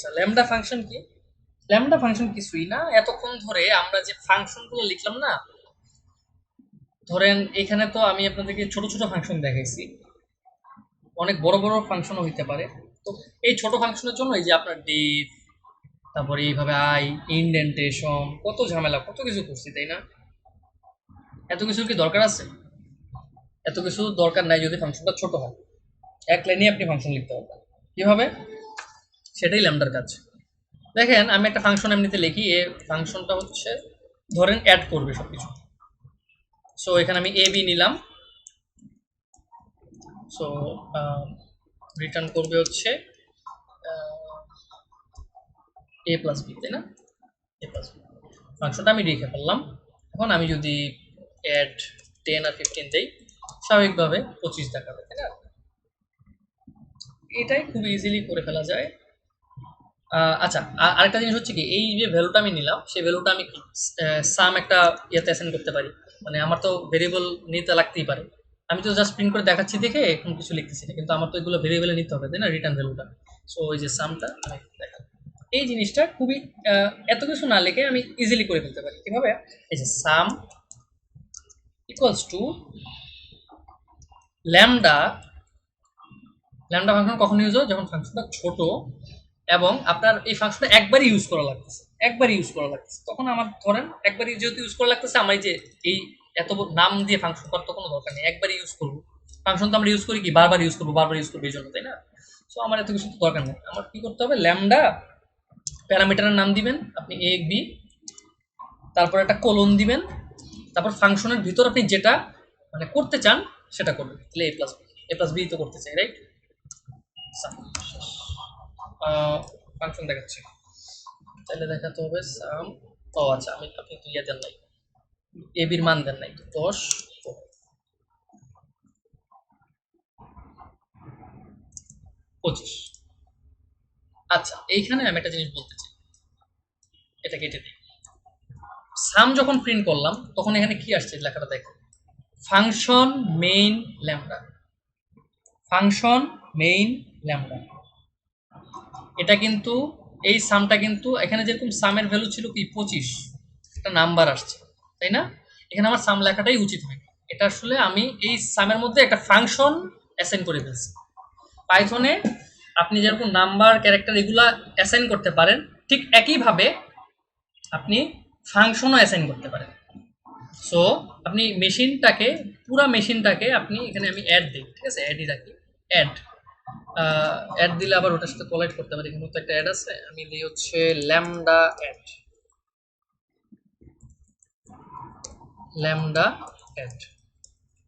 আচ্ছা, lambda function কি? Lambda function কিছুই না, এতক্ষণ ধরে আমরা যে ফাংশনগুলো লিখলাম না, ধরেন এখানে তো আমি আপনাদেরকে ছোট ছোট ফাংশন দেখাইছি, অনেক বড় বড় ফাংশনও হইতে পারে। তো এই ছোট ফাংশনের জন্য এই যে আপনার ডিফ, তারপরে এইভাবে আই, ইনডেন্টেশন, কত ঝামেলা, কত কিছু করছি, তাই না? এত কিছুর কি দরকার আছে? এত কিছু দরকার নাই যদি ফাংশনটা ছোট হয়। এক লাইনে আপনি ফাংশন লিখতে পারবেন। কিভাবে? সেটাই ল্যামডার কাজ। দেখেন আমি একটা ফাংশন এমনিতে লিখি, এ ফাংশনটা হচ্ছে ধরেন অ্যাড করবে সবকিছু। সো এখানে আমি এ বি নিলাম। সো রিটার্ন করবে হচ্ছে এ প্লাস বি, তাই না? এ প্লাস বি ফাংশনটা আমি লিখে ফেললাম। এখন আমি যদি অ্যাড 10 আর 15 দেই, স্বাভাবিকভাবে 25 দেখাবে, তাই না? এটাই খুব ইজিলি করে ফেলা যায়। আচ্ছা, আরেকটা জিনিস হচ্ছে কি, এই যে ভ্যালুটা আমি নিলাম সেই ভ্যালুটা আমি সাম একটা ইয়েতে অ্যাসাইন করতে পারি। মানে আমার তো ভেরিয়েবল নিতে লাগতেই পারে। আমি তো জাস্ট প্রিন্ট করে দেখাচ্ছি দেখে এখন কিছু লিখতেছি না, কিন্তু আমার তো এগুলো ভেরিয়েবলে নিতে হবে, তাই না? রিটার্ন ভ্যালুটা। সো ওই যে সামটা আমি দেখাবো। এই জিনিসটা খুবই এত কিছু না লিখে আমি ইজিলি করে ফেলতে পারি। কিভাবে? এই যে sum equals to lambda. Lambda function কখন ইউজ হয়? যখন ফাংশনটা ছোট এবং আপনার এই ফাংশনটা একবারই ইউজ করা লাগতেছে, একবারই ইউজ করা লাগতেছে। তখন আমার ধরেন একবারই যেহেতু ইউজ করা লাগতেছে, আমার এই যে এই এত নাম দিয়ে ফাংশন করার তো কোনো দরকার নেই, একবারই ইউজ করবো। ফাংশন তো আমরা ইউজ করি কি, বারবার ইউজ করবো, বারবার ইউজ করবো এই জন্য, তাই না? সো আমার এত কিছু দরকার নেই। আমার কি করতে হবে? ল্যামডা প্যারামিটারের নাম দিবেন আপনি এ বি, তারপর একটা কোলন দিবেন, তারপর ফাংশনের ভিতর আপনি যেটা মানে করতে চান সেটা করবেন। তাহলে এ প্লাস বি, এ প্লাস বি তো করতে চাই, রাইট? ফাংশন দেখাচ্ছি, তাহলে দেখাতে হবে সাম। ও আচ্ছা, আপনি তো ইয়ে দেন নাই, এ বির মান দেন নাই, তো 10 25। আচ্ছা, এইখানে আমি একটা জিনিস বলতে চাই, এটা কেটে দিই। সাম যখন প্রিন্ট করলাম তখন এখানে কি আসছে লেখাটা দেখো, function main lambda, function main lambda. এটা কিন্তু এই সামটা কিন্তু এখানে যেরকম সামের ভ্যালু ছিল কি 25, একটা নাম্বার আসছে, তাই না? এখানে আমার সাম লেখাটাই উচিত হয়। এটা আসলে আমি এই সামের মধ্যে একটা ফাংশন অ্যাসাইন করে ফেলছি। পাইথনে আপনি যেরকম নাম্বার, ক্যারেক্টার এগুলা অ্যাসাইন করতে পারেন, ঠিক একইভাবে আপনি ফাংশনও অ্যাসাইন করতে পারেন। সো আপনি মেশিনটাকে, পুরা মেশিনটাকে আপনি এখানে আমি অ্যাড দিই, ঠিক আছে? অ্যাডই রাখি, অ্যাড। অ্যাড দিলে আবার ওটার সাথে কোলাইড করতে পারি, এখানে তো একটা অ্যাড আছে, আমি দিই হচ্ছে ল্যামডা অ্যাড, ল্যামডা অ্যাড।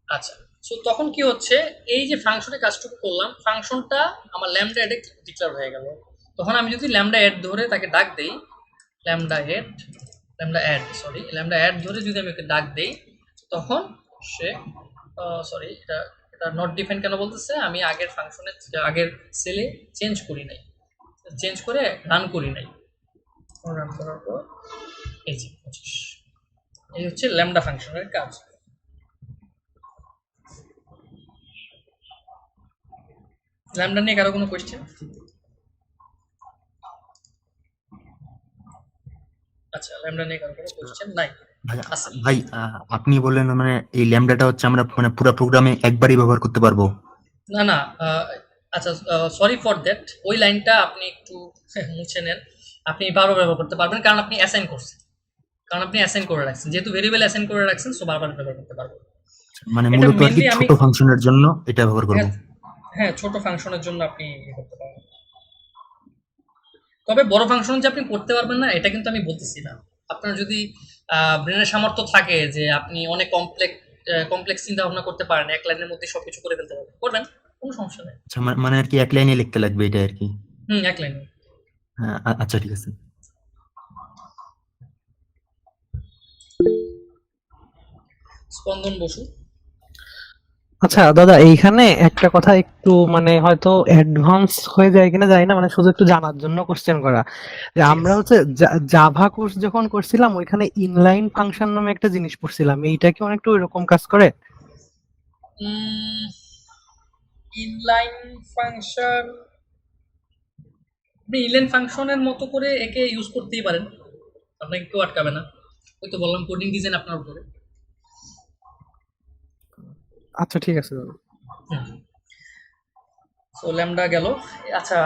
আচ্ছা, সো তখন কি হচ্ছে, এই যে ফাংশনের কাজটুকু করলাম, ফাংশনটা আমার ল্যামডা অ্যাডে ডিক্লেয়ার হয়ে গেল। তখন আমি যদি ল্যামডা অ্যাড ধরে তাকে ডাক দেই, lambda add, lambda add sorry, lambda add ধরে যদি আমি ওকে ডাক দেই, তখন সে সরি, এটা এটা নট ডিফাইন কেন বলতেছে? আমি আগের ফাংশনে, আগের সেলে চেঞ্জ করি নাই, চেঞ্জ করে রান করি নাই। রান করার পর এই যে 25, এই হচ্ছে ল্যামডা ফাংশনের কাজ। ল্যামডা নিয়ে কারো কোনো কোয়েশ্চেন? আচ্ছা, ল্যামডা নিয়ে কারো কোনো কোয়েশ্চেন নাই? ভাই আছে? ভাই, আপনি বললেন মানে এই ল্যামডাটা হচ্ছে আমরা মানে পুরো প্রোগ্রামে একবারই ব্যবহার করতে পারবো? না না, আচ্ছা, সরি ফর দ্যাট, ওই লাইনটা আপনি একটু মুছে নেন। আপনি বারবার ব্যবহার করতে পারবেন, কারণ আপনি অ্যাসাইন করছেন, কারণ আপনি অ্যাসাইন করে রাখছেন, যেহেতু ভেরিয়েবল অ্যাসাইন করে রাখছেন, সো বারবার ব্যবহার করতে পারবেন। মানে এটা মূলত আর কি মেনলি আমি, ছোট ফাংশনের জন্য এটা ব্যবহার করব। হ্যাঁ হ্যাঁ, ছোট ফাংশনের জন্য আপনি ইয়ে করতে পারেন। তবে বড় ফাংশন যে আপনি করতে পারবেন না এটা কিন্তু আমি বলতেছি না। আপনার যদি ব্রেনের সামর্থ্য থাকে যে আপনি অনেক কমপ্লেক্স চিন্তা ভাবনা করতে পারেন, এক লাইনের মধ্যে সবকিছু করে ফেলতে পারবেন, করবেন, কোনো সমস্যা নেই। আচ্ছা, মানে আর কি এক লাইনে লিখতে লাগবে এটা আর কি? হুম, এক লাইনে। হ্যাঁ, আচ্ছা ঠিক আছে। স্পন্দন বসু। আচ্ছা দাদা, এইখানে একটা কথা একটু মানে হয়তো অ্যাডভান্স হয়ে যায় কিনা জানি না, মানে শুধু একটু জানার জন্য কোশ্চেন করা, যে ঠিক আমরা আছে। হচ্ছে জাভা কোর্স যখন করছিলাম ওইখানে ইনলাইন ফাংশন নামে একটা জিনিস পড়ছিলাম, এইটা কি অনেকটা ওইরকম কাজ করে? ইনলাইন ফাংশন আপনি ইলেন ফাংশনের মতো করে একে ইউজ করতেই পারেন, আপনাকে কেউ আটকাবে না। ওই তো বললাম কোডিং ডিজাইন আপনার উপরে। আচ্ছা ঠিক আছে দাদা। সো ল্যামডা গেল। আচ্ছা